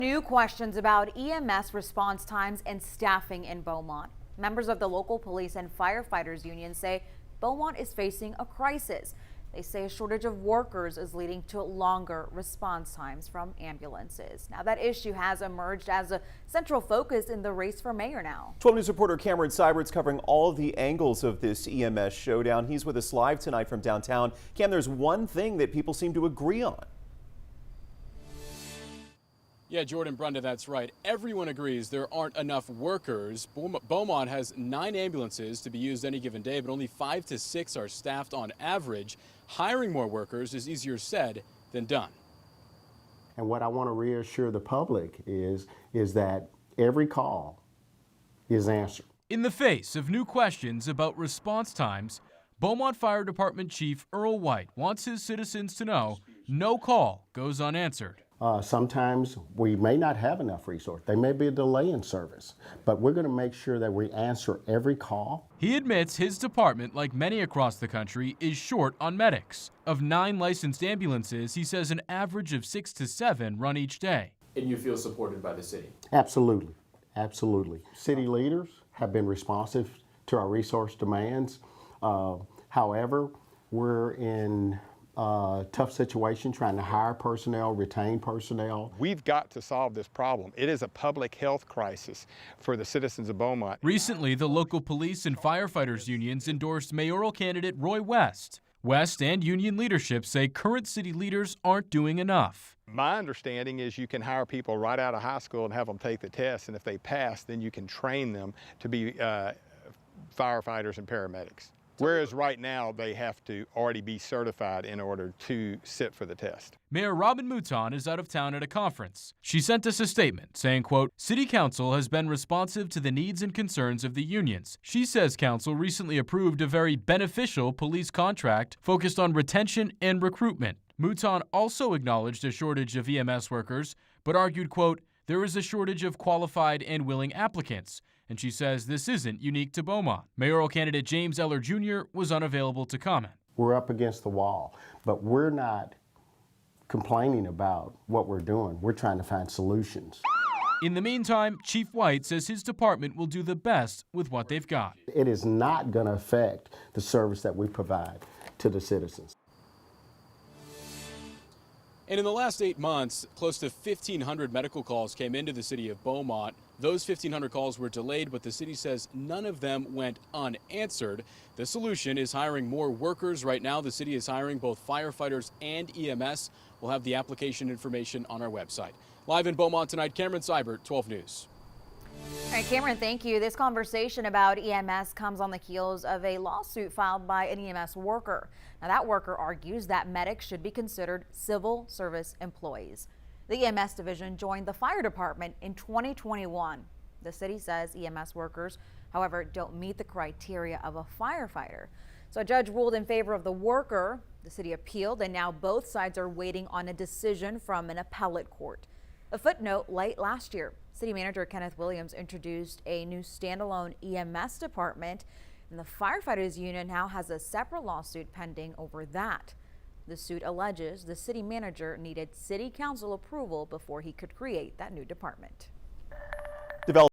New questions about EMS response times and staffing in Beaumont. Members of the local police and firefighters union say Beaumont is facing a crisis. They say a shortage of workers is leading to longer response times from ambulances. Now, that issue has emerged as a central focus in the race for mayor now. 12 News reporter Cameron Seibert's covering all of the angles of this EMS showdown. He's with us live tonight from downtown. Cam, there's one thing that people seem to agree on. Yeah, Jordan, Brenda, that's right. Everyone agrees there aren't enough workers. Beaumont has 9 ambulances to be used any given day, but only 5 to 6 are staffed on average. Hiring more workers is easier said than done. And what I want to reassure the public is that every call is answered. In the face of new questions about response times, Beaumont Fire Department Chief Earl White wants his citizens to know no call goes unanswered. Sometimes we may not have enough resource. There may be a delay in service, but we're going to make sure that we answer every call. He admits his department, like many across the country, is short on medics. Of 9 licensed ambulances, he says an average of 6 to 7 run each day. And you feel supported by the city? Absolutely, absolutely. City leaders have been responsive to our resource demands. However, we're in tough situation trying to hire personnel, retain personnel. We've got to solve this problem. It is a public health crisis for the citizens of Beaumont. Recently, the local police and firefighters unions endorsed mayoral candidate Roy West. West and union leadership say current city leaders aren't doing enough. My understanding is you can hire people right out of high school and have them take the test, and if they pass, then you can train them to be firefighters and paramedics. Whereas right now, they have to already be certified in order to sit for the test. Mayor Robin Mouton is out of town at a conference. She sent us a statement saying, quote, City Council has been responsive to the needs and concerns of the unions. She says Council recently approved a very beneficial police contract focused on retention and recruitment. Mouton also acknowledged a shortage of EMS workers, but argued, quote, there is a shortage of qualified and willing applicants. And she says this isn't unique to Beaumont. Mayoral candidate James Eller Jr. was unavailable to comment. We're up against the wall, but we're not complaining about what we're doing. We're trying to find solutions. In the meantime, Chief White says his department will do the best with what they've got. It is not going to affect the service that we provide to the citizens. And in the last 8 months, close to 1,500 medical calls came into the city of Beaumont. Those 1,500 calls were delayed, but the city says none of them went unanswered. The solution is hiring more workers. Right now, the city is hiring both firefighters and EMS. We'll have the application information on our website. Live in Beaumont tonight, Cameron Seibert, 12 News. All right, Cameron, thank you. This conversation about EMS comes on the heels of a lawsuit filed by an EMS worker. Now, that worker argues that medics should be considered civil service employees. The EMS division joined the fire department in 2021. The city says EMS workers, however, don't meet the criteria of a firefighter. So a judge ruled in favor of the worker. The city appealed, and now both sides are waiting on a decision from an appellate court. A footnote: late last year, City Manager Kenneth Williams introduced a new standalone EMS department, and the firefighters union now has a separate lawsuit pending over that. The suit alleges the city manager needed city council approval before he could create that new department.